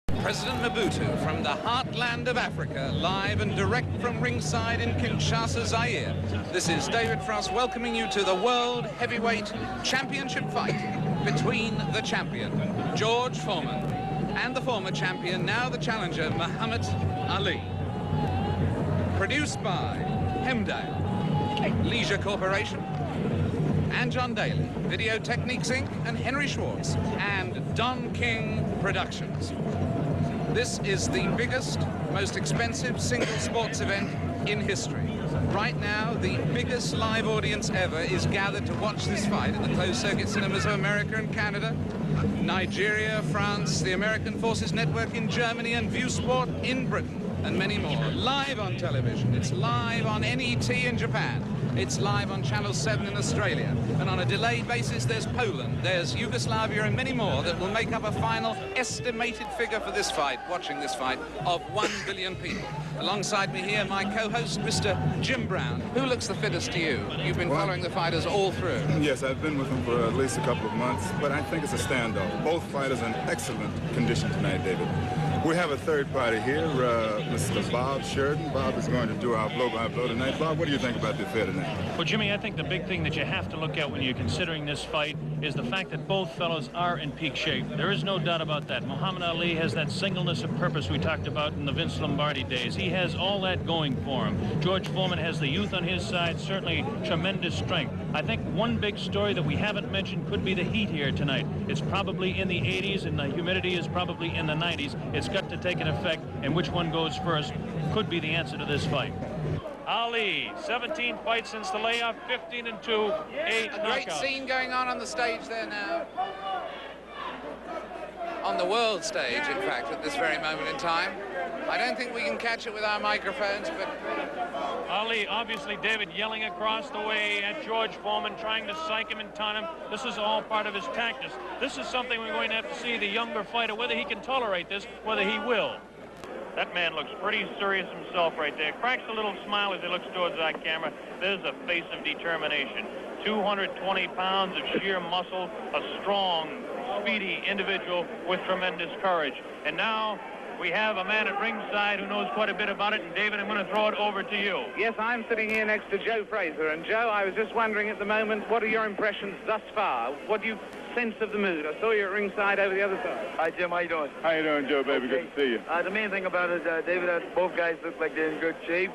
President Mobutu from the heartland of Africa, live and direct from ringside in Kinshasa, Zaire. This is David Frost welcoming you to the World Heavyweight Championship fight between the champion, George Foreman, and the former champion, now the challenger, Muhammad Ali. Produced by Hemdale, Leisure Corporation, and John Daly, Video Techniques Inc., and Henry Schwartz, and Don King Productions. This is the biggest, most expensive single sports event in history. Right now, the biggest live audience ever is gathered to watch this fight in the closed-circuit cinemas of America and Canada, Nigeria, France, the American Forces Network in Germany, and View Sport in Britain, and many more. Live on television. It's live on NET in Japan. It's live on Channel 7 in Australia. And on a delayed basis, there's Poland, there's Yugoslavia, and many more that will make up a final estimated figure for this fight, watching this fight, of 1 billion people. Alongside me here, my co-host, Mr. Jim Brown. Who looks the fittest to you? You've been following the fighters all through. Yes, I've been with them for at least a couple of months, but I think it's a standoff. Both fighters in excellent condition tonight, David. We have a third party here, Mr. Bob Sheridan. Bob is going to do our blow-by-blow tonight. Bob, what do you think about the affair tonight? Well, Jimmy, I think the big thing that you have to look at when you're considering this fight is the fact that both fellows are in peak shape. There is no doubt about that. Muhammad Ali has that singleness of purpose we talked about in the Vince Lombardi days. He has all that going for him. George Foreman has the youth on his side, certainly tremendous strength. I think one big story that we haven't mentioned could be the heat here tonight. It's probably in the 80s, and the humidity is probably in the 90s. It's got to take an effect, and which one goes first could be the answer to this fight. Ali, 17 fights since the layoff, 15-2, 8 knockouts. A great scene going on the stage there now. On the world stage, in fact, at this very moment in time. I don't think we can catch it with our microphones, but... Ali, obviously, David, yelling across the way at George Foreman, trying to psych him and taunt him. This is all part of his tactics. This is something we're going to have to see the younger fighter, whether he can tolerate this, whether he will. That man looks pretty serious himself right there. Cracks a little smile as he looks towards that camera. There's a face of determination. 220 pounds of sheer muscle, a strong, speedy individual with tremendous courage. And now we have a man at ringside who knows quite a bit about it. And David, I'm going to throw it over to you. Yes, I'm sitting here next to Joe Fraser. And Joe, I was just wondering at the moment, what are your impressions thus far? What do you sense of the mood? I saw you at ringside over the other side. Hi, Jim. How you doing? How you doing, Joe, baby? Okay. Good to see you. The main thing about it, David, both guys look like they're in good shape.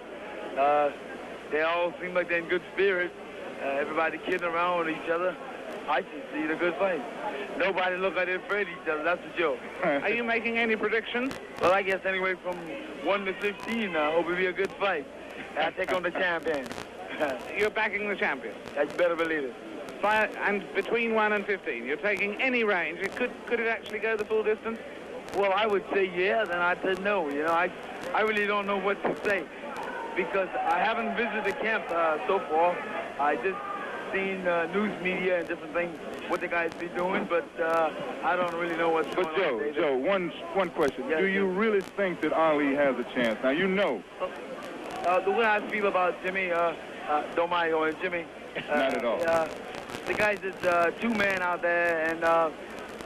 They all seem like they're in good spirits. Everybody kidding around with each other. I just see it a good fight. Nobody look like they're afraid of each other. That's for sure. Are you making any predictions? Well, I guess anyway from 1 to 15, I hope it'll be a good fight. I take on the champion. You're backing the champion. You better believe it. And between 1 and 15, you're taking any range. Could it actually go the full distance? Well, I would say yeah, then I'd say no. You know, I really don't know what to say because I haven't visited the camp so far. I just seen news media and different things, what the guys be doing, but I don't really know what's going on. But Joe, one question. Yes, Do you really think that Ali has a chance? Now, you know. The way I feel about Jimmy, don't mind going, Jimmy. Not at all. The guys is two men out there, and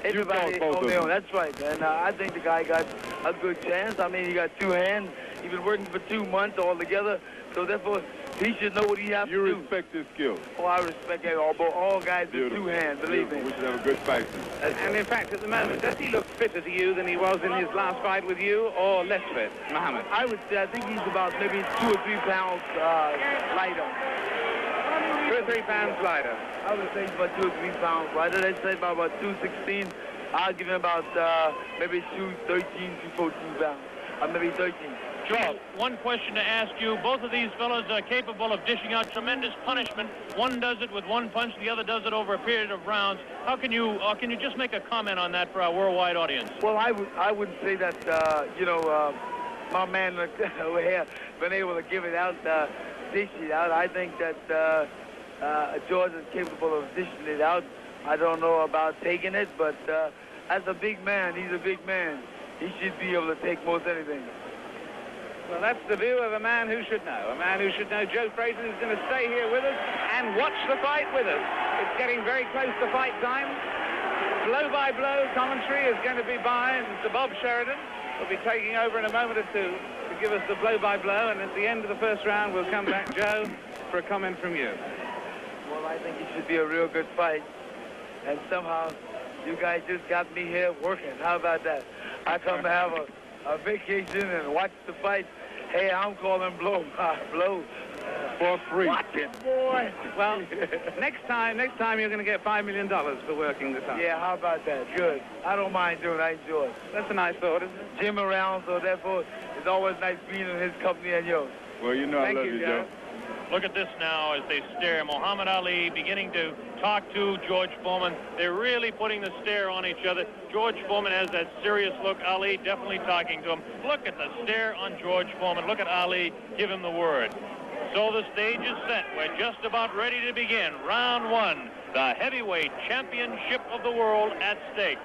everybody on their own. That's right. And I think the guy got a good chance. I mean, he got two hands. He's been working for 2 months altogether, so therefore he should know what he has to do. You respect his skill. Oh, I respect it. All guys with 2 hands, believe me. We should have a good fight. And in fact, at the moment, does he look fitter to you than he was in his last fight with you, or less fit, Muhammad? I would say I think he's about maybe 2 or 3 pounds lighter. 2 or 3 pounds lighter. I would say he's about 2 or 3 pounds lighter. They say about 216. I'll give him about maybe 213, 214 pounds. Maybe 13. George, one question to ask you. Both of these fellows are capable of dishing out tremendous punishment. One does it with 1 punch, the other does it over a period of rounds. How can you just make a comment on that for our worldwide audience? Well, I would say that, my man over here been able to give it out, dish it out. I think that George is capable of dishing it out. I don't know about taking it, but as a big man, he's a big man. He should be able to take most anything. Well, that's the view of a man who should know. A man who should know. Joe Fraser is going to stay here with us and watch the fight with us. It's getting very close to fight time. blow-by-blow commentary is going to be by Mr. Bob Sheridan. We'll be taking over in a moment or two to give us the blow-by-blow, and at the end of the first round, we'll come back, Joe, for a comment from you. Well, I think it should be a real good fight. And somehow, you guys just got me here working. How about that? I come to have a vacation and watch the fight. Hey, I'm calling blow for free. Watch it, boy. Well, next time you're going to get $5 million for working this out. Yeah, how about that? Good. I don't mind doing it. I enjoy it. That's a nice thought, isn't it? Jim around, so therefore, it's always nice being in his company and yours. Well, you know I love you, Joe. Look at this now as they stare. Muhammad Ali beginning to talk to George Foreman. They're really putting the stare on each other. George Foreman has that serious look. Ali definitely talking to him. Look at the stare on George Foreman. Look at Ali give him the word. So the stage is set. We're just about ready to begin. Round one, the heavyweight championship of the world at stake.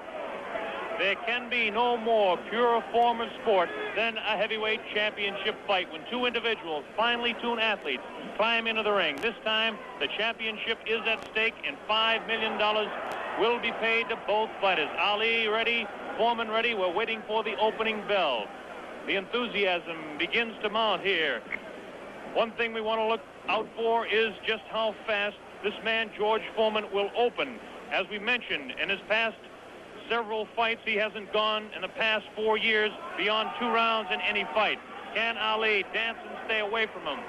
There can be no more pure form of sport than a heavyweight championship fight when two individuals, finely tuned athletes, climb into the ring. This time, the championship is at stake, and $5 million will be paid to both fighters. Ali ready, Foreman ready. We're waiting for the opening bell. The enthusiasm begins to mount here. One thing we want to look out for is just how fast this man, George Foreman, will open. As we mentioned, in his past several fights, he hasn't gone in the past 4 years beyond 2 rounds in any fight. Can Ali dance and stay away from him?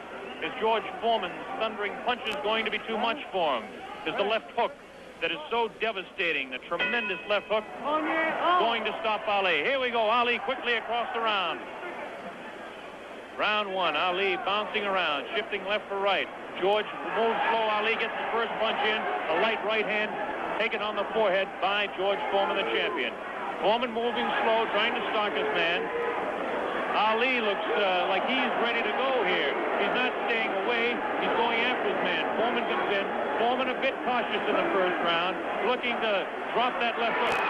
Is George Foreman's thundering punches going to be too much for him? Is the left hook that is so devastating, the tremendous left hook, going to stop Ali? Here we go, Ali quickly across the round. Round one, Ali bouncing around, shifting left for right. George moves slow. Ali gets the first punch in, a light right hand taken on the forehead by George Foreman, the champion. Foreman moving slow, trying to stalk his man. Ali looks like he's ready to go here. He's not staying away. He's going after his man. Foreman comes in. Foreman a bit cautious in the first round, looking to drop that left hook.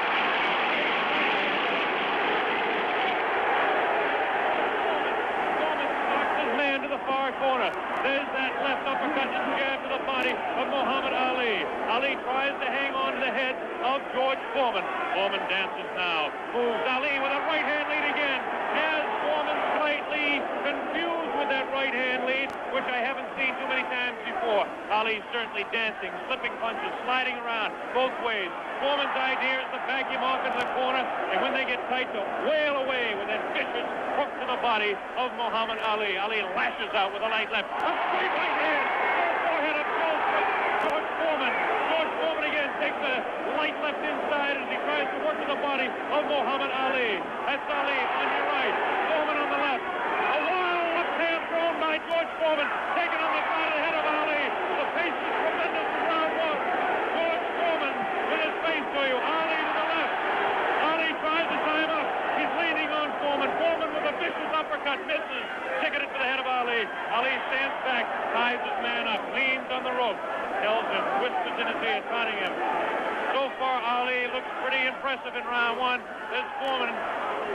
Foreman stalks his man to the far corner. There's that left uppercut and jab to the body of Muhammad Ali. Ali tries to hang on to the head of George Foreman. Foreman dances now. Moves Ali with a right hand lead again. Has Foreman slightly confused with that right hand lead, which I haven't seen too many times before. Ali certainly dancing, slipping punches, sliding around both ways. Foreman's idea is to back him off into the corner, and when they get tight, to wail away with that vicious hook to the body of Muhammad Ali. Ali lashes out with a light left. A straight right hand. Forehead of George Foreman. George Foreman again takes a light left inside as he tries to work to the body of Muhammad Ali. That's Ali on your right. Foreman on the left. A wild left hand thrown by George Foreman. Taken on the side of the head of Ali. The pace is tremendous in round one. George Foreman with his face to you. Ali to the left. Ali tries to time up. He's leaning on Foreman. Foreman with a vicious uppercut. Misses. Ticketed to the head of Ali. Ali stands back. Ties his man up. Leans on the rope. Tells him. Whispers in his ear. Taunting him. So far, Ali looks pretty impressive in round one. This Foreman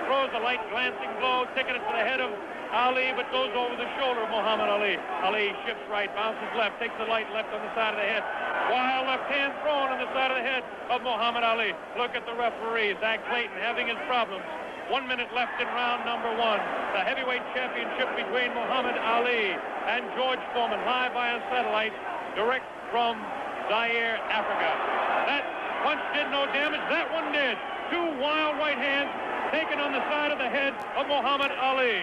throws a light glancing blow, ticketed to the head of Ali, but goes over the shoulder of Muhammad Ali. Ali shifts right, bounces left, takes the light left on the side of the head. Wild left hand thrown on the side of the head of Muhammad Ali. Look at the referee, Zach Clayton, having his problems. 1 minute left in round number one. The heavyweight championship between Muhammad Ali and George Foreman, live via satellite, direct from Ziare, Africa. That punch did no damage. That one did. 2 wild right hands taken on the side of the head of Muhammad Ali.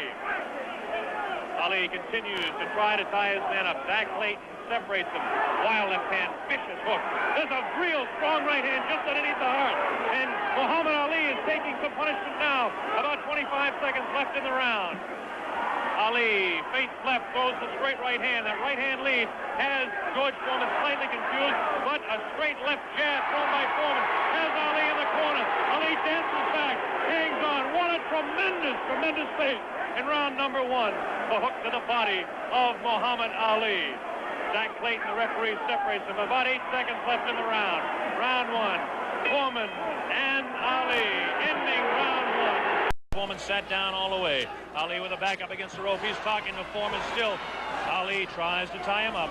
Ali continues to try to tie his man up. Zach Clayton separates him. Wild left hand, vicious hook. There's a real strong right hand just underneath the heart. And Muhammad Ali is taking some punishment now. About 25 seconds left in the round. Ali feints left, throws the straight right hand. That right hand lead has George Foreman slightly confused, but a straight left jab thrown by Foreman has Ali in the corner. Ali dances back, hangs on. What a tremendous pace in round number one. The hook to the body of Muhammad Ali. Zach Clayton, the referee, separates him. About 8 seconds left in the round. Round one, Foreman and Ali, ending round one. Foreman sat down all the way. Ali with a back up against the rope. He's talking to Foreman still. Ali tries to tie him up.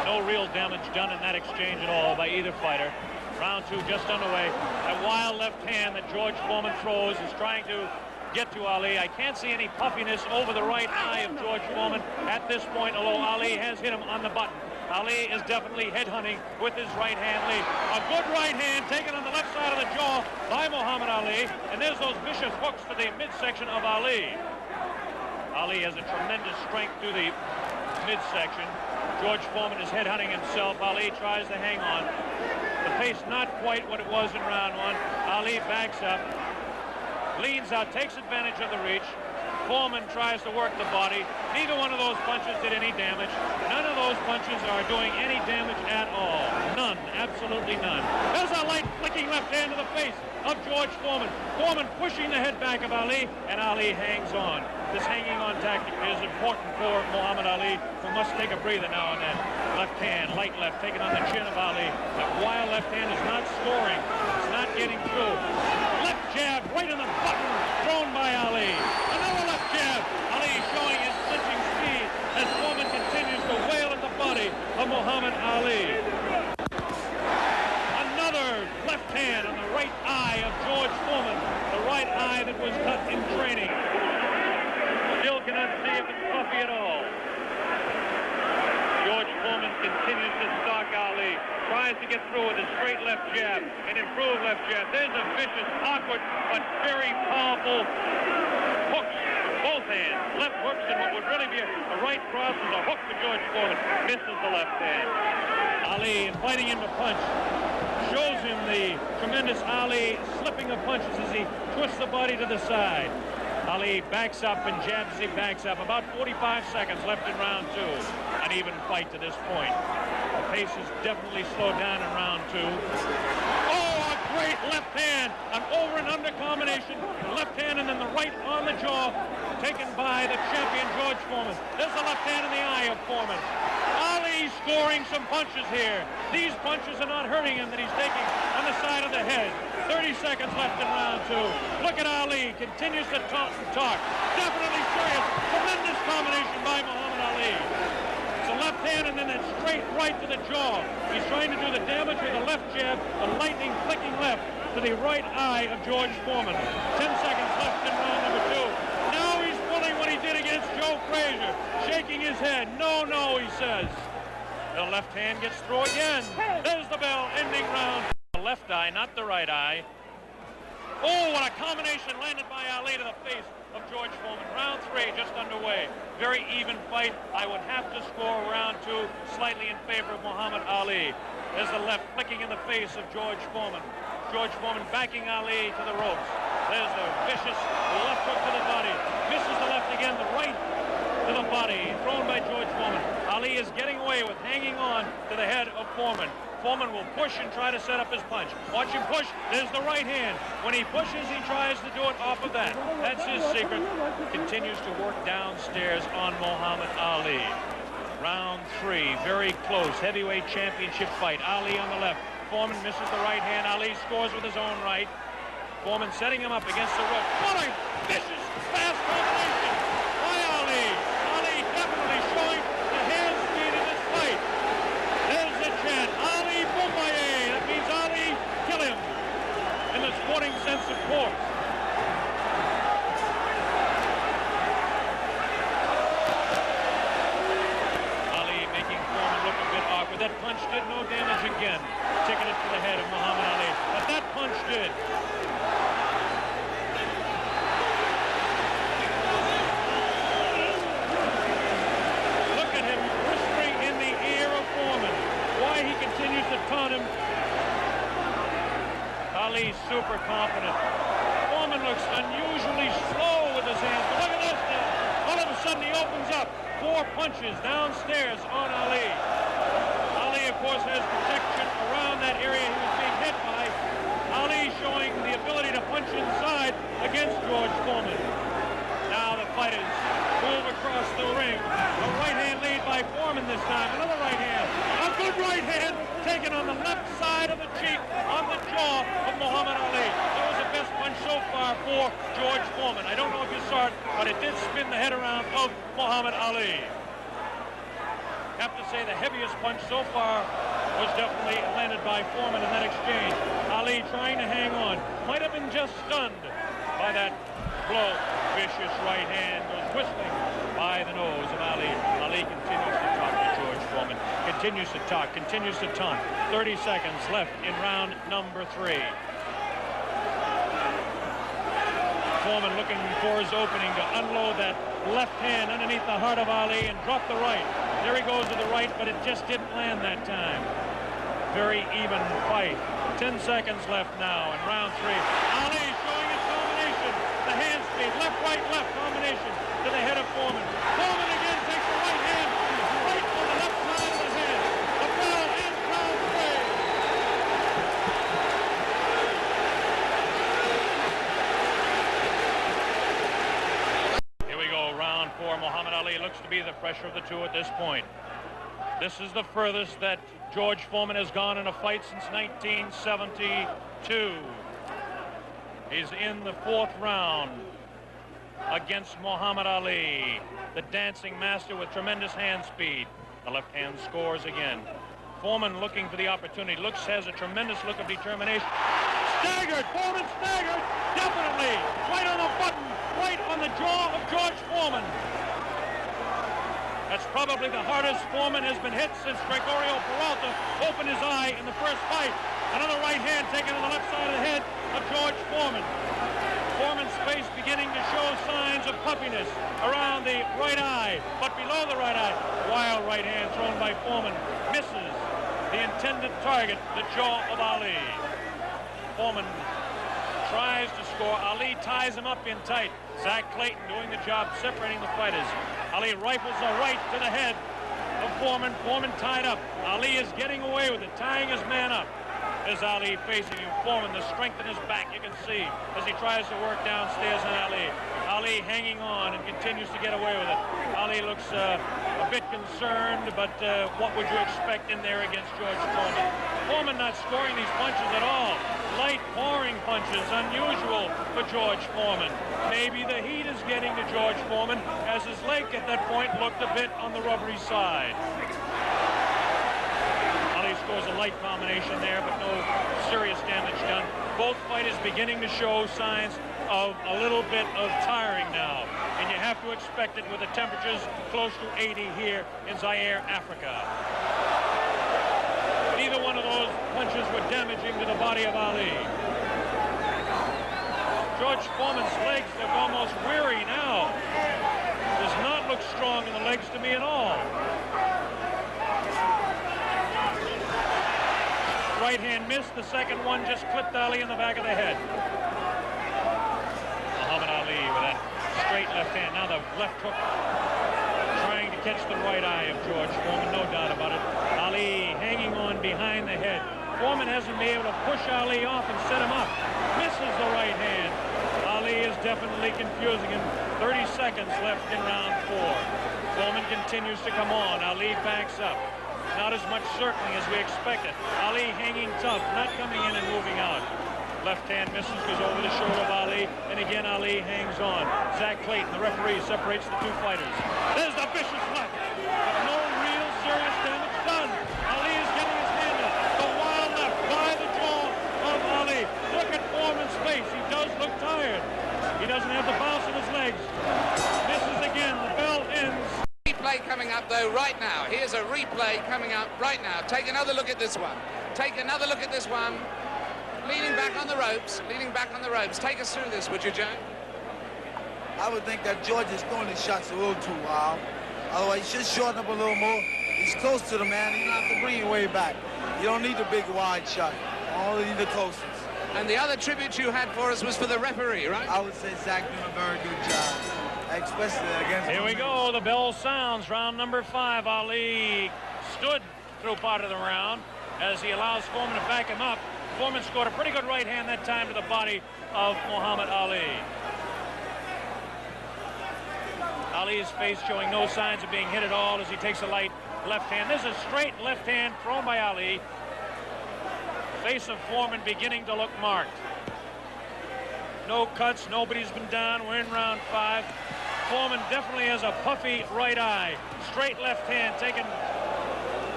No real damage done in that exchange at all by either fighter. Round 2 just underway. That wild left hand that George Foreman throws is trying to get to Ali. I can't see any puffiness over the right eye of George Foreman at this point, although Ali has hit him on the button. Ali is definitely headhunting with his right hand lead. A good right hand taken on the left side of the jaw by Muhammad Ali, and there's those vicious hooks to the midsection of Ali. Ali has a tremendous strength through the midsection. George Foreman is headhunting himself. Ali tries to hang on. The pace not quite what it was in round 1. Ali backs up, leans out, takes advantage of the reach. Foreman tries to work the body. Neither one of those punches did any damage. None of those punches are doing any damage at all. None, absolutely none. There's a light flicking left hand to the face of George Foreman. Foreman pushing the head back of Ali, and Ali hangs on. This hanging on tactic is important for Muhammad Ali, who must take a breather now and then. Left hand, light left, taken on the chin of Ali. That wild left hand is not scoring. It's not getting through. Left jab right in the button, thrown by Ali. Another left jab. Ali showing his clinching speed as Foreman continues to wail at the body of Muhammad Ali. Another left hand on the right eye of George Foreman. The right eye that was cut in training. Still cannot see if it's puffy at all. George Foreman continues to stalk Ali. Tries to get through with a straight left jab, an improved left jab. There's a vicious, awkward, but very powerful hooks with both hands. Left hooks, and what would really be a right cross is a hook to George Foreman. Misses the left hand. Ali inviting him to punch. Shows him the tremendous Ali slipping of punches as he twists the body to the side. Ali backs up and jabs as he backs up. About 45 seconds left in round 2. An even fight to this point. The pace is definitely slowed down in round 2. Oh, a great left hand. An over and under combination. The left hand and then the right on the jaw. Taken by the champion George Foreman. There's the left hand in the eye of Foreman. Ali scoring some punches here. These punches are not hurting him that he's taking on the side of the head. 30 seconds left in round 2. Look at Ali. Continues to talk and talk. Definitely serious. Tremendous combination by Muhammad Ali. It's a left hand and then a straight right to the jaw. He's trying to do the damage with a left jab, a lightning flicking left to the right eye of George Foreman. 10 seconds left in round number 2. Now he's pulling what he did against Joe Frazier. Shaking his head. No, no, he says. The left hand gets through again. There's the bell, ending round. The left eye, not the right eye. Oh, what a combination landed by Ali to the face of George Foreman. Round 3 just underway. Very even fight. I would have to score round 2 slightly in favor of Muhammad Ali. There's the left flicking in the face of George Foreman. George Foreman backing Ali to the ropes. There's the vicious left hook to the body. Misses the left again, the right to the body, thrown by George Foreman. Ali is getting away with hanging on to the head of Foreman. Foreman will push and try to set up his punch. Watch him push. There's the right hand. When he pushes, he tries to do it off of that. That's his secret. Continues to work downstairs on Muhammad Ali. Round 3, very close. Heavyweight championship fight. Ali on the left. Foreman misses the right hand. Ali scores with his own right. Foreman setting him up against the rope. What a vicious, fast combination by Ali. Ali definitely showing the hand speed in this fight. There's the chant. Ali Boumbaye. That means Ali, kill him. In the sporting sense, of course. Ali making Foreman look a bit awkward. That punch did no damage again. Taking it to the head of Muhammad Ali. But that punch did. He continues to taunt him. Ali super confident. Foreman looks unusually slow with his hands. But look at this now. All of a sudden he opens up. 4 punches downstairs on Ali. Ali, of course, has protection around that area he was being hit by. Ali showing the ability to punch inside against George Foreman. Now the fighters move across the ring. A right hand lead by Foreman this time. Another right hand. A good right hand taken on the left side of the cheek, on the jaw of Muhammad Ali. That was the best punch so far for George Foreman. I don't know if you saw it, but it did spin the head around of Muhammad Ali. Have to say the heaviest punch so far was definitely landed by Foreman in that exchange. Ali trying to hang on. Might have been just stunned by that blow. Vicious right hand goes whistling by the nose of Ali. Ali continues to talk to George Foreman. Continues to talk, continues to taunt. 30 seconds left in round number 3. Foreman looking for his opening to unload that left hand underneath the heart of Ali and drop the right. There he goes to the right, but it just didn't land that time. Very even fight. 10 seconds left now in round 3. Ali showing his combination. The hand speed, left, right, left combination to the head of Foreman. Foreman again takes the right hand right on the left side of the head. The bell ends round 3. Here we go, round 4. Muhammad Ali looks to be the fresher of the two at this point. This is the furthest that George Foreman has gone in a fight since 1972. He's in the 4th round against Muhammad Ali, the dancing master with tremendous hand speed. The left hand scores again. Foreman looking for the opportunity. Has a tremendous look of determination. Staggered! Foreman staggered! Definitely! Right on the button! Right on the jaw of George Foreman. That's probably the hardest Foreman has been hit since Gregorio Peralta opened his eye in the first fight. Another right hand taken to the left side of the head of George Foreman. Foreman's face beginning to show signs of puffiness around the right eye, but below the right eye. Wild right hand thrown by Foreman misses the intended target, the jaw of Ali. Foreman tries to score. Ali ties him up in tight. Zach Clayton doing the job separating the fighters. Ali rifles a right to the head of Foreman. Foreman tied up. Ali is getting away with it, tying his man up. As Ali facing him, Foreman, the strength in his back you can see as he tries to work downstairs on Ali. Ali hanging on and continues to get away with it. Ali looks a bit concerned, but what would you expect in there against George Foreman? Foreman not scoring these punches at all. Light pouring punches, unusual for George Foreman. Maybe the heat is getting to George Foreman as his leg at that point looked a bit on the rubbery side. Ali scores a light combination there, but no serious damage done. Both fighters beginning to show signs of a little bit of tiring now, and you have to expect it with the temperatures close to 80 here in Zaire, Africa. Neither one of those punches were damaging to the body of Ali. George Foreman's legs look almost weary now. Does not look strong in the legs to me at all. Right hand missed. The second one just clipped Ali in the back of the head. Muhammad Ali with that straight left hand. Now the left hook trying to catch the right eye of George Foreman, no doubt about it. Ali hanging on behind the head. Foreman hasn't been able to push Ali off and set him up. Misses the right hand. Ali is definitely confusing him. 30 seconds left in round 4. Foreman continues to come on. Ali backs up. Not as much circling as we expected. Ali hanging tough, not coming in and moving out. Left hand misses, goes over the shoulder of Ali, and again Ali hangs on. Zach Clayton, the referee, separates the two fighters. There's the vicious left, but no real serious damage done. Ali is getting his hand up. The wild left by the jaw of Ali. Look at Foreman's face. He does look tired. He doesn't have the bounce in his legs. Misses again. The bell ends. Replay coming up though right now. Here's a replay coming up right now. Take another look at this one. Take another look at this one. Leaning back on the ropes. Leaning back on the ropes. Take us through this, would you, Joe? I would think that George is throwing his shots a little too wild. Otherwise, he should shorten up a little more. He's close to the man. You don't have to bring him way back. You don't need the big wide shot. Only the closest. And the other tribute you had for us was for the referee, right? I would say Zach doing a very good job, especially against. Here we go. The bell sounds. Round number 5. Ali stood through part of the round as he allows Foreman to back him up. Foreman scored a pretty good right hand that time to the body of Muhammad Ali. Ali's face showing no signs of being hit at all as he takes a light left hand. This is a straight left hand thrown by Ali. Face of Foreman beginning to look marked. No cuts, nobody's been down. We're in round 5. Foreman definitely has a puffy right eye. Straight left hand taken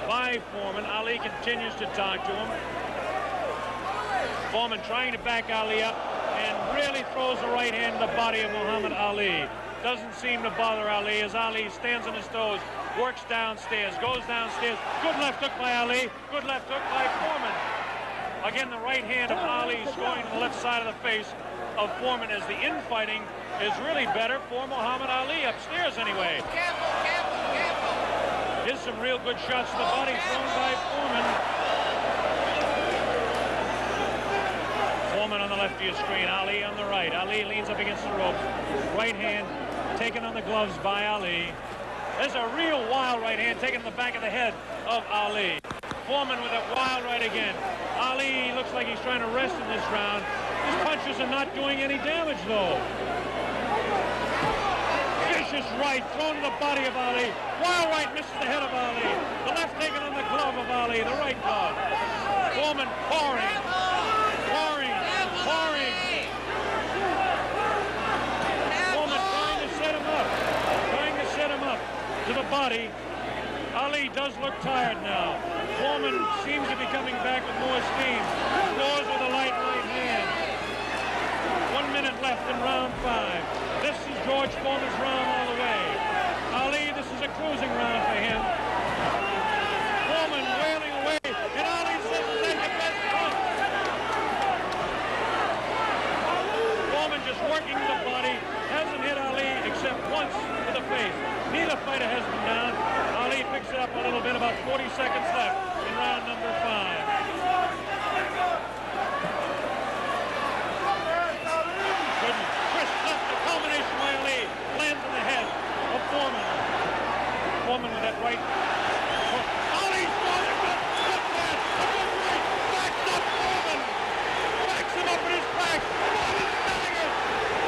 by Foreman. Ali continues to talk to him. Foreman trying to back Ali up and really throws the right hand to the body of Muhammad Ali. Doesn't seem to bother Ali as Ali stands on his toes, works downstairs, goes downstairs. Good left hook by Ali, good left hook by Foreman. Again, the right hand of Ali is going to the left side of the face of Foreman as the infighting is really better for Muhammad Ali, upstairs anyway. Careful, careful, careful. Here's some real good shots to the body thrown by Foreman. Foreman on the left of your screen, Ali on the right. Ali leans up against the rope. Right hand taken on the gloves by Ali. There's a real wild right hand taken in the back of the head of Ali. Foreman with that wild right again. Ali looks like he's trying to rest in this round. His punches are not doing any damage, though. Vicious right thrown to the body of Ali. Wild right misses the head of Ali. The left taken on the glove of Ali, the right glove. Foreman pouring, pouring, pouring. Foreman trying to set him up to the body. Ali does look tired now. Foreman seems to be coming back with more steam. Scores with a light right hand. 1 minute left in round 5. This is George Foreman's round all the way. Ali, this is a cruising round for him. Foreman wailing away, and Ali says to take the best punch. Foreman just working the body, hasn't hit Ali except once to the face. Neither fighter has been down. Ali picks it up a little bit, about 40 seconds left in round number 5. Good twist left, the combination by Ali lands in the head of Foreman. Foreman with that right. Ali throws a good pass, a good right, backs up Foreman. Backs him up in his back. Foreman staggers.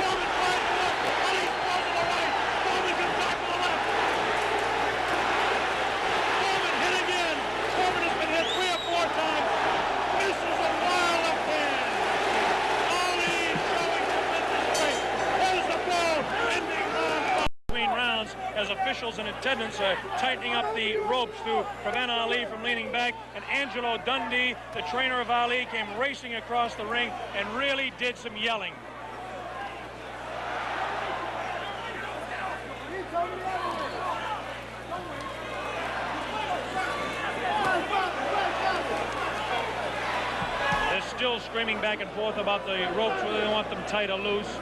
Foreman tries to look. Ali throws to the right. Foreman can back to the left. Foreman hit again. Foreman has been hit 3 or 4 times. Misses a wild left hand. Ali showing tremendous strength. There's the blow. Ending round 5. Between rounds as officials in attendance are tightening up the ropes to prevent Ali from leaning back. And Angelo Dundee, the trainer of Ali, came racing across the ring and really did some yelling. They're still screaming back and forth about the ropes, whether they want them tight or loose.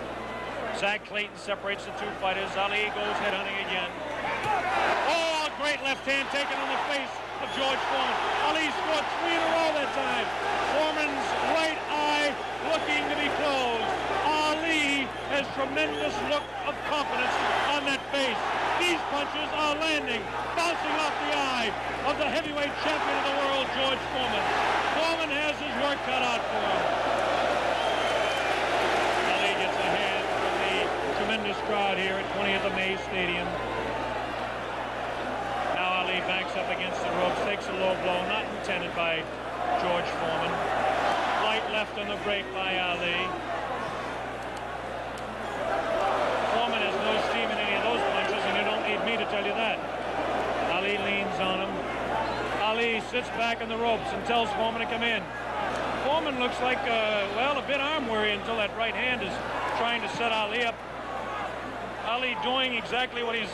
Zach Clayton separates the two fighters. Ali goes headhunting again. Oh, a great left hand taken on the face of George Foreman. Ali scored 3 in a row that time. Foreman's right eye looking to be closed. Ali has tremendous look of confidence on that face. These punches are landing, bouncing off the eye of the heavyweight champion of the world, George Foreman. Foreman has his work cut out for him. Ali gets a hand from the tremendous crowd here at 20th of May Stadium. Now Ali backs up against the ropes, takes a low blow, not intended by George Foreman. Light left on the break by Ali. Foreman has no steam in any of those punches, and you don't need me to tell you that. Ali leans on him. Ali sits back on the ropes and tells Foreman to come in. Foreman looks like, well, a bit arm weary until that right hand is trying to set Ali up. Ali doing exactly what he's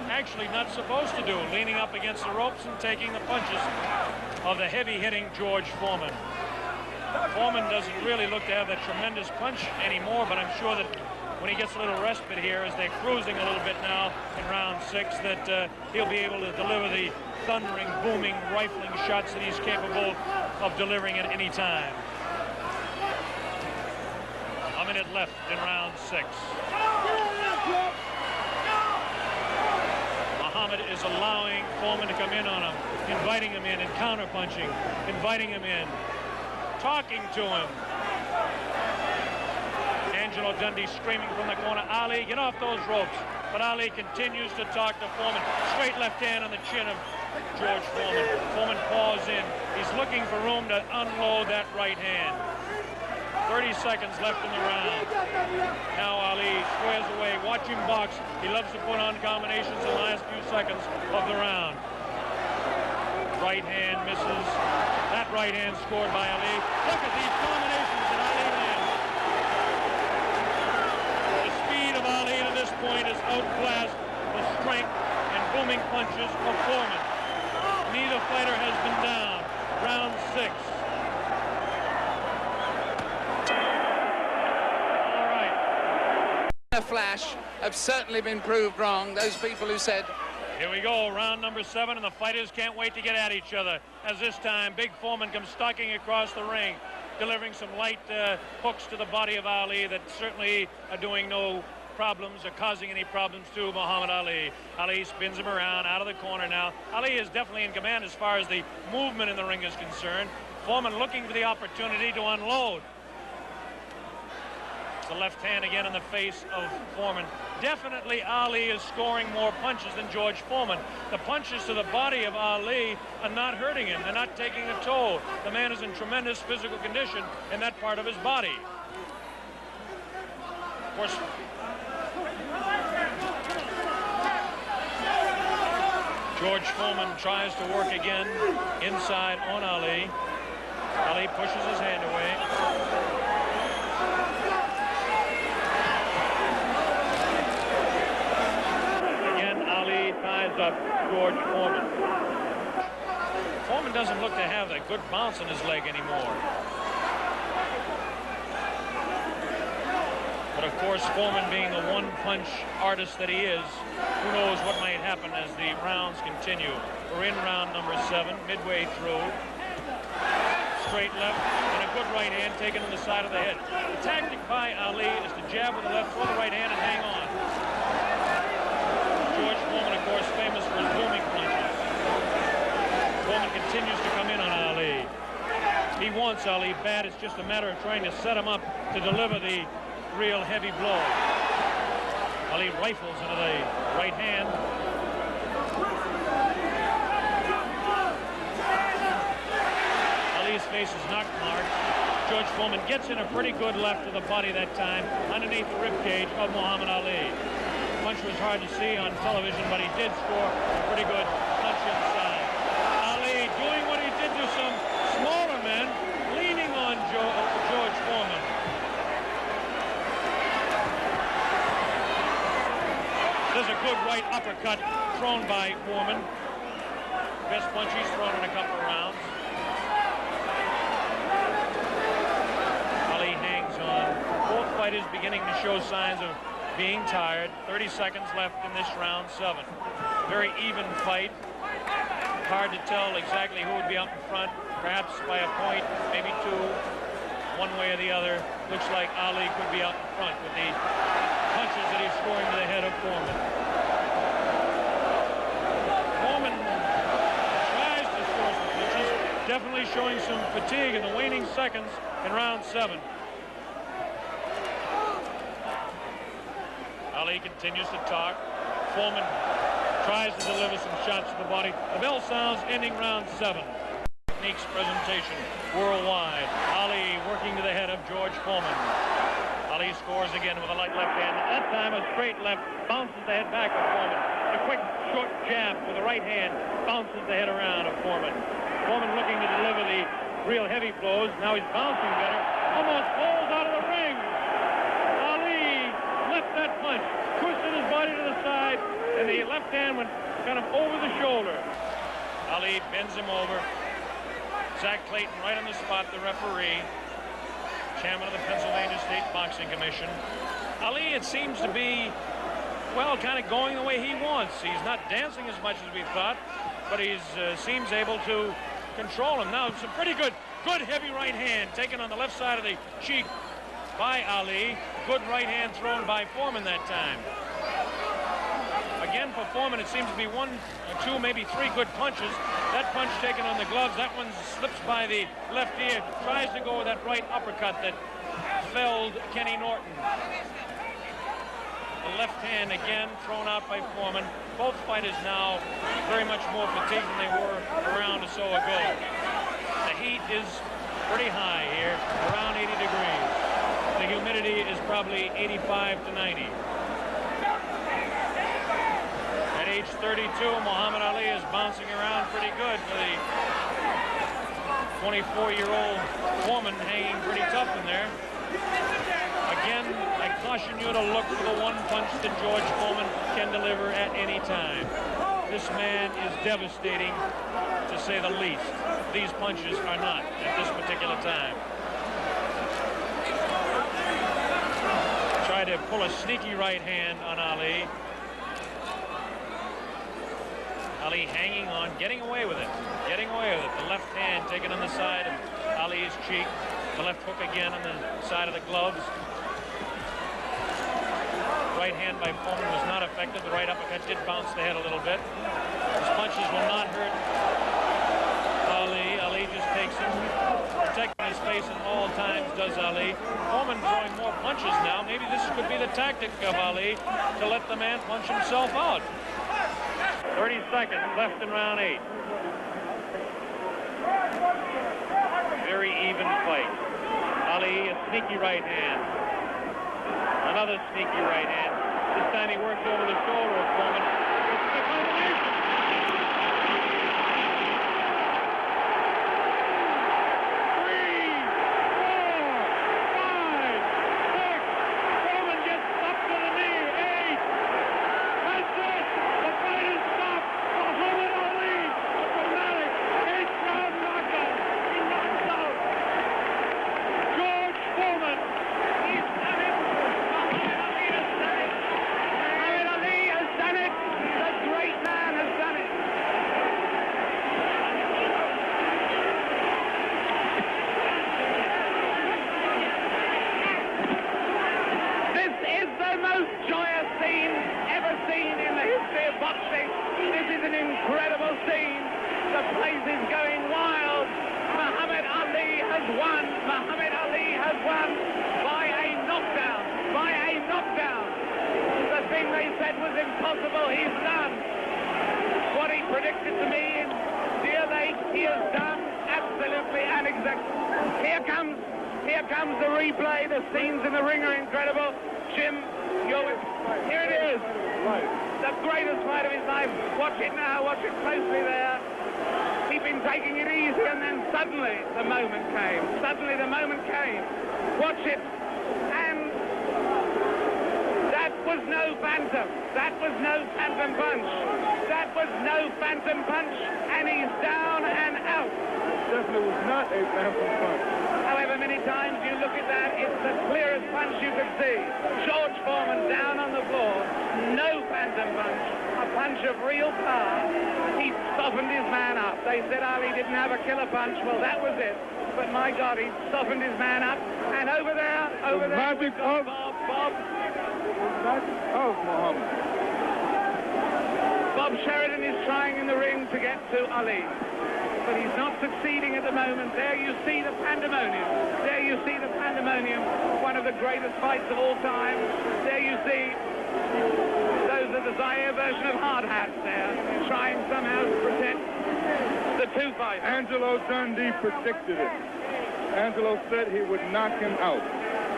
actually not supposed to do, leaning up against the ropes and taking the punches of the heavy-hitting George Foreman. Foreman doesn't really look to have that tremendous punch anymore, but I'm sure that when he gets a little respite here, as they're cruising a little bit now in round 6, that he'll be able to deliver the thundering, booming, rifling shots that he's capable of delivering at any time. A minute left in round 6. Muhammad is allowing Foreman to come in on him, inviting him in and counter-punching, inviting him in, talking to him. Angelo Dundee screaming from the corner, Ali, get off those ropes. But Ali continues to talk to Foreman. Straight left hand on the chin of George Foreman. Foreman paws in. He's looking for room to unload that right hand. 30 seconds left in the round. Now Ali squares away. Watch him box. He loves to put on combinations in the last few seconds of the round. Right hand misses. That right hand scored by Ali. Look at these combinations that Ali lands. The speed of Ali to this point has outclassed the strength and booming punches of Foreman. Neither fighter has been down. Round 6. All right. A flash have certainly been proved wrong. Those people who said, here we go, round number 7, and the fighters can't wait to get at each other. As this time, Big Foreman comes stalking across the ring, delivering some light hooks to the body of Ali that certainly are doing no problems or causing any problems to Muhammad Ali. Ali spins him around out of the corner now. Ali is definitely in command as far as the movement in the ring is concerned. Foreman looking for the opportunity to unload. It's the left hand again in the face of Foreman. Definitely Ali is scoring more punches than George Foreman. The punches to the body of Ali are not hurting him. They're not taking a toll. The man is in tremendous physical condition in that part of his body. Of course, George Foreman tries to work again inside on Ali. Ali pushes his hand away. Again, Ali ties up George Foreman. Foreman doesn't look to have a good bounce in his leg anymore. But of course, Foreman being the one-punch artist that he is, who knows what might happen as the rounds continue. We're in round number 7, midway through. Straight left and a good right hand taken on the side of the head. The tactic by Ali is to jab with the left, throw the right hand, and hang on. George Foreman, of course, famous for his booming punches. Foreman continues to come in on Ali. He wants Ali bad. It's just a matter of trying to set him up to deliver the real heavy blow. Ali rifles into the right hand. Ali's face is not marked. George Foreman gets in a pretty good left to the body that time, underneath the rib cage of Muhammad Ali. The punch was hard to see on television, but he did score a pretty good punch inside. Ali doing what he did to some smaller men, leaning on George Foreman. There's a good right uppercut thrown by Foreman. Best punch he's thrown in a couple of rounds. Ali hangs on. Both fighters beginning to show signs of being tired. 30 seconds left in this round 7. Very even fight. Hard to tell exactly who would be out in front. Perhaps by a point, maybe 2. One way or the other. Looks like Ali could be out in front with the punches that he's scoring to the head of Foreman. Foreman tries to score some punches, definitely showing some fatigue in the waning seconds in round 7. Ali continues to talk. Foreman tries to deliver some shots to the body. The bell sounds, ending round 7. Techniques presentation worldwide. Ali working to the head of George Foreman. Ali scores again with a light left hand. That time a straight left bounces the head back of Foreman. A quick short jab with the right hand bounces the head around of Foreman. Foreman looking to deliver the real heavy blows. Now he's bouncing better. Almost falls out of the ring. Ali left that punch, twisted his body to the side, and the left hand went kind of over the shoulder. Ali bends him over. Zach Clayton right on the spot, the referee. Chairman of the Pennsylvania State Boxing Commission. Ali, it seems to be, well, kind of going the way he wants. He's not dancing as much as we thought, but he seems able to control him. Now, some pretty good heavy right hand taken on the left side of the cheek by Ali. Good right hand thrown by Foreman that time. Again, for Foreman, it seems to be 1, 2, maybe 3 good punches. That punch taken on the gloves, that one slips by the left ear, tries to go with that right uppercut that felled Kenny Norton. The left hand again thrown out by Foreman. Both fighters now very much more fatigued than they were a round or so ago. The heat is pretty high here, around 80 degrees. The humidity is probably 85 to 90. At age 32, Muhammad Ali is bouncing around pretty good for the 24-year-old Foreman, hanging pretty tough in there. Again, I caution you to look for the one punch that George Foreman can deliver at any time. This man is devastating, to say the least. These punches are not at this particular time. Tried to pull a sneaky right hand on Ali. Ali hanging on, getting away with it. Getting away with it. The left hand taken on the side of Ali's cheek. The left hook again on the side of the gloves. Right hand by Foreman was not effective. The right uppercut did bounce the head a little bit. His punches will not hurt Ali. Ali just takes him, protecting his face at all times, does Ali. Foreman throwing more punches now. Maybe this could be the tactic of Ali to let the man punch himself out. 30 seconds left in round 8. Very even fight. Ali, a sneaky right hand. Another sneaky right hand. This time he worked over the shoulder of Foreman. It's the combination. Here comes the replay. The scenes in the ring are incredible. Jim, here it is. The greatest fight of his life. Watch it now. Watch it closely there. He'd been taking it easy, and then suddenly the moment came. Suddenly the moment came. Watch it. And that was no phantom. That was no phantom punch. That was no phantom punch. And he's down and out. Definitely was not a phantom punch. However many times you look at that, it's the clearest punch you could see. George Foreman down on the floor. No phantom punch. A punch of real power. He softened his man up. They said Ali didn't have a killer punch. Well, that was it. But my God, he softened his man up. And over there, magic of Bob. Magic of Muhammad. Bob Sheridan is trying in the ring to get to Ali. But he's not succeeding at the moment. There you see the pandemonium. There you see the pandemonium. One of the greatest fights of all time. There you see those are the Ziare version of hard hats there, trying somehow to protect the two fighters. Angelo Dundee predicted it. Angelo said he would knock him out.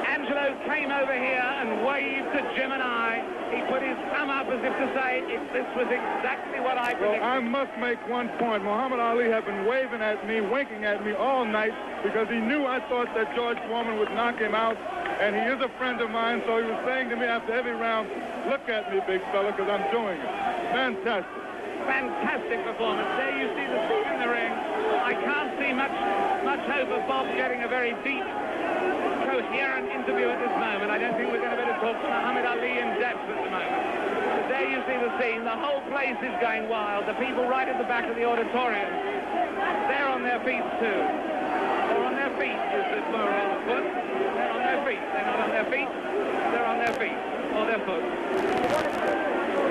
Angelo came over here and waved to Jim and I. He put his thumb up as if to say, this was exactly what I predicted. Well, I must make one point. Muhammad Ali had been waving at me, winking at me all night because he knew I thought that George Foreman would knock him out, and he is a friend of mine, so he was saying to me after every round, look at me, big fella, because I'm doing it. Fantastic. Fantastic performance. There you see the scene in the ring. I can't see much hope of Bob getting a very deep, coherent interview at this moment. I don't think we're going to be able to talk to Muhammad Ali in depth at the moment. But there you see the scene. The whole place is going wild. The people right at the back of the auditorium, they're on their feet too. They're on their feet, is the plural of foot. They're on their feet. They're not on their feet. They're on their feet or their foot.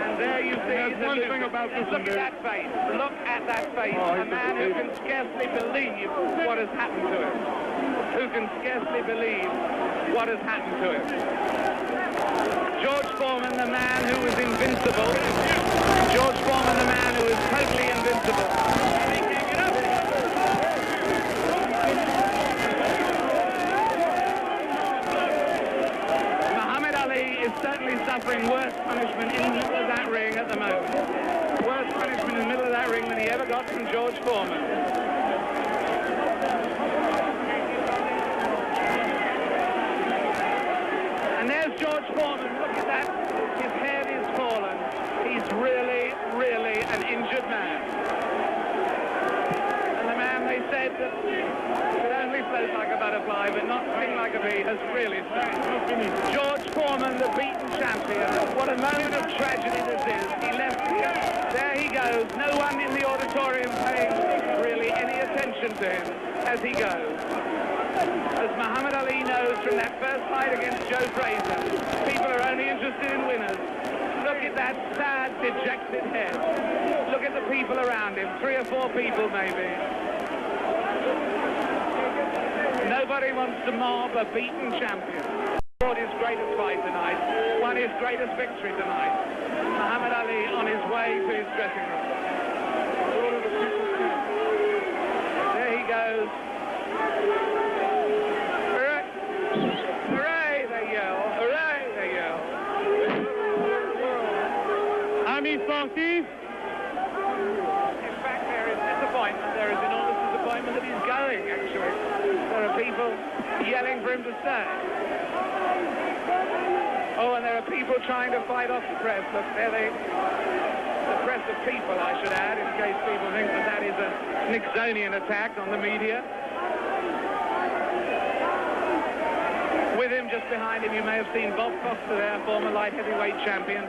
And there you see the one thing about this look at that face. Look at that face. A man who can scarcely believe what has happened to him. Who can scarcely believe what has happened to him. George Foreman, the man who was invincible. George Foreman, the man who is totally invincible. Muhammad Ali is certainly suffering worse punishment in the middle of that ring at the moment. Worse punishment in the middle of that ring than he ever got from George Foreman. And there's George Foreman. Look at that. His head is fallen. He's really, really an injured man. And the man, they said, that could only float like a butterfly but not sting like a bee, has really stung. George Foreman, the beaten champion. What a moment of tragedy this is. He left here. There he goes. No one in the auditorium paying really any attention to him as he goes. As Muhammad Ali knows from that first fight against Joe Frazier, people are only interested in winners. Look at that sad, dejected head. Look at the people around him, 3 or 4 people maybe. Nobody wants to mob a beaten champion. Fought his greatest fight tonight, won his greatest victory tonight. Muhammad Ali on his way to his dressing room. There he goes. Hooray! Hooray, they yell. Hooray, they yell. Ami sportif. In fact, there is disappointment. There is enormous disappointment that he's going, actually. There are people yelling for him to stay. Oh, and there are people trying to fight off the press. Look, there the press of people, I should add, in case people think that that is a Nixonian attack on the media. With him, just behind him, you may have seen Bob Foster there, former light heavyweight champion.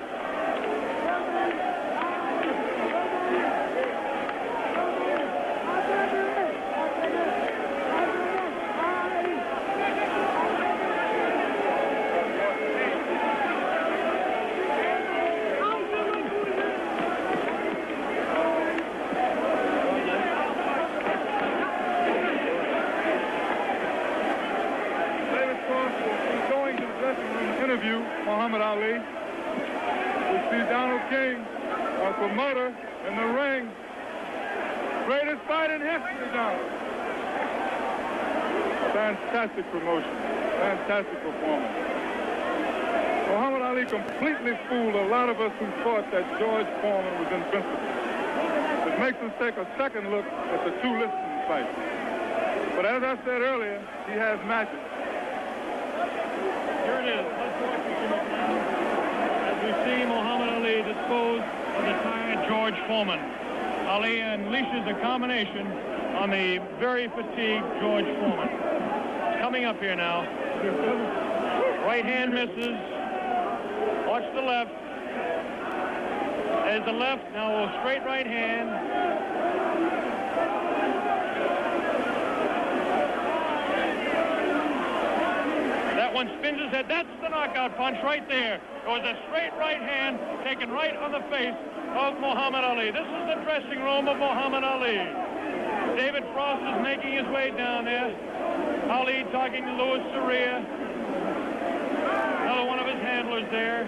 Muhammad Ali. We see Donald King, our promoter, in the ring. Greatest fight in history, Donald. Fantastic promotion. Fantastic performance. Muhammad Ali completely fooled a lot of us who thought that George Foreman was invincible. It makes us take a second look at the 2 listing fights. But as I said earlier, he has magic. Here it is. Let's watch it as we see Muhammad Ali dispose of the tired George Foreman. Ali unleashes a combination on the very fatigued George Foreman. It's coming up here now. Right hand misses. Watch the left. There's the left. Now a straight right hand. One spins his head. That's the knockout punch right there. It was a straight right hand taken right on the face of Muhammad Ali. This is the dressing room of Muhammad Ali. David Frost is making his way down there. Ali talking to Louis Ziare. Another one of his handlers there.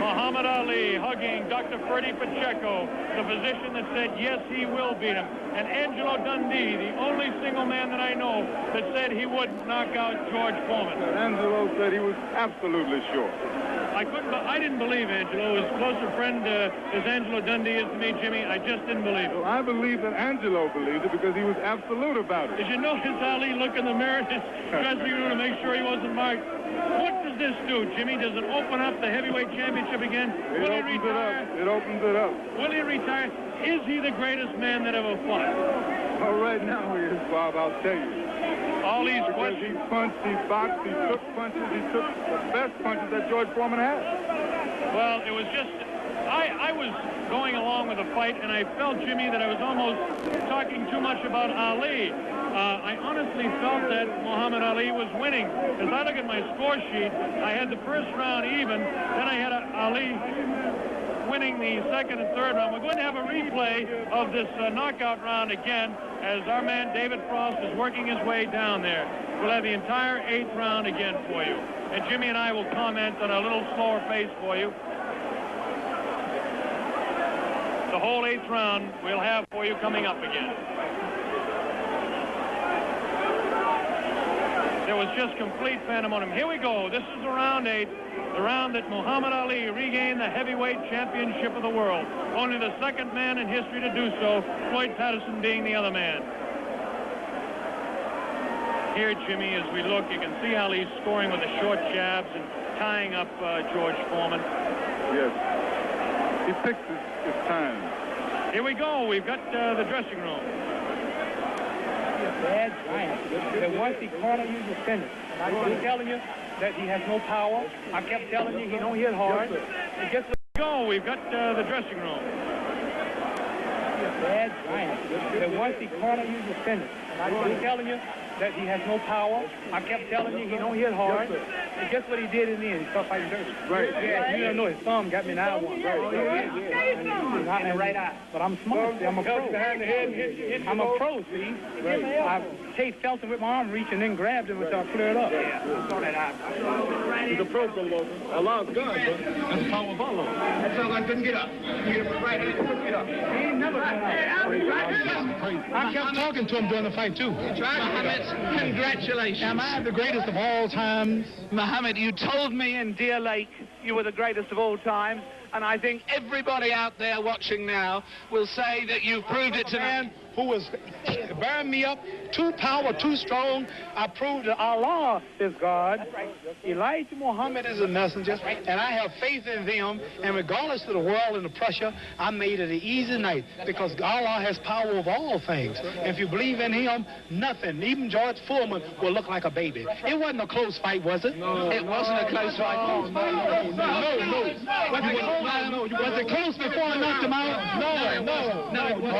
Muhammad Ali hugging Dr. Freddie Pacheco, the physician that said, yes, he will beat him. And Angelo Dundee, the only single man that I know that said he would knock out George Foreman. Angelo said he was absolutely sure. I didn't believe Angelo. As close a friend as Angelo Dundee is to me, Jimmy, I just didn't believe it. Well, I believe that Angelo believed it because he was absolute about it. Did you notice Ali look in the mirror in his dressing room to make sure he wasn't marked? What does this do, Jimmy? Does it open up the heavyweight championship again? Will he retire? It opens it up. Will he retire? Is he the greatest man that ever fought? Well, right now he is, Bob, I'll tell you. All these because questions. He punched, he boxed, he took punches, he took the best punches that George Foreman had. Well, it was just, I was going along with the fight, and I felt, Jimmy, that I was almost talking too much about Ali. I honestly felt that Muhammad Ali was winning. As I look at my score sheet, I had the first round even, then I had Ali winning the second and third round. We're going to have a replay of this knockout round again as our man David Frost is working his way down there. We'll have the entire 8th round again for you. And Jimmy and I will comment on a little slower pace for you. The whole 8th round we'll have for you coming up again. There was just complete pandemonium. Here we go. This is the round 8, the round that Muhammad Ali regained the heavyweight championship of the world. Only the second man in history to do so, Floyd Patterson being the other man. Here, Jimmy, as we look, you can see Ali's scoring with the short jabs and tying up George Foreman. Yes. He fixed his time. Here we go. We've got the dressing room. Bad giant. That once he cornered you, you finished. I was telling you that he has no power. I kept telling you he don't hit hard. And guess what? Go. We've got the dressing room. Bad giant. That once he cornered you, you finished. I was telling you that he has no power. I kept telling you he don't hit hard. And guess what he did in the end? He started fighting dirty. Right. Yeah, you don't know his thumb got me in the eye one. Not in the right eye. But I'm smart. See, I'm a pro. I'm a pro, see. I Chase Felton with my arm reach and then grabbed him until I cleared up. Yeah, saw that eye. He's a pro, Allah's God, but That's the power of Allah. That sounds like couldn't get up. He hit him right hand, couldn't get up. He ain't never got up. I kept talking to him during the fight, too. Mohammed, congratulations. Am I the greatest of all times? Mohammed, you told me in Deer Lake you were the greatest of all time, and I think everybody out there watching now will say that you've proved it tonight. Who was bearing me up, too powerful, too strong. I proved that Allah is God. Elijah Muhammad is a messenger, and I have faith in them. And regardless of the world and the pressure, I made it an easy night because Allah has power over all things. If you believe in him, nothing, even George Foreman, will look like a baby. It wasn't a close fight, was it? No, it wasn't a close fight. No. Was it close before I knocked him out?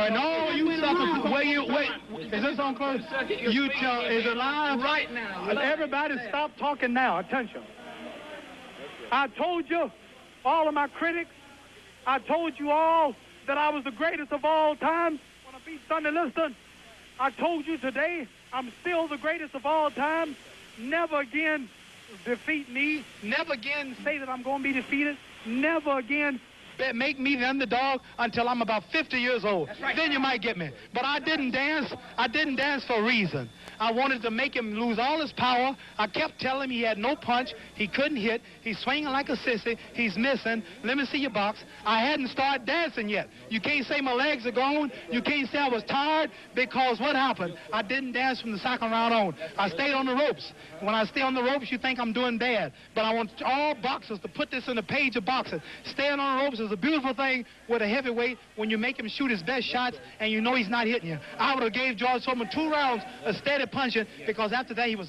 No, you sucker. Wait. Is this on close? You tell, is it live? Right now. Everybody stop talking now. Attention. I told you, all of my critics, I told you all that I was the greatest of all time when I beat Sonny Liston. I told you today I'm still the greatest of all time. Never again defeat me. Never again say that I'm going to be defeated. Never again make me the underdog until I'm about 50 years old. Right. Then you might get me. But I didn't dance. I didn't dance for a reason. I wanted to make him lose all his power. I kept telling him he had no punch. He couldn't hit. He's swinging like a sissy. He's missing. Let me see your box. I hadn't started dancing yet. You can't say my legs are gone. You can't say I was tired because what happened? I didn't dance from the second round on. I stayed on the ropes. When I stay on the ropes, you think I'm doing bad. But I want all boxers to put this in the page of boxing. Staying on the ropes is a beautiful thing with a heavyweight when you make him shoot his best shots and you know he's not hitting you. I would have gave George Foreman 2 rounds of steady punching because after that he was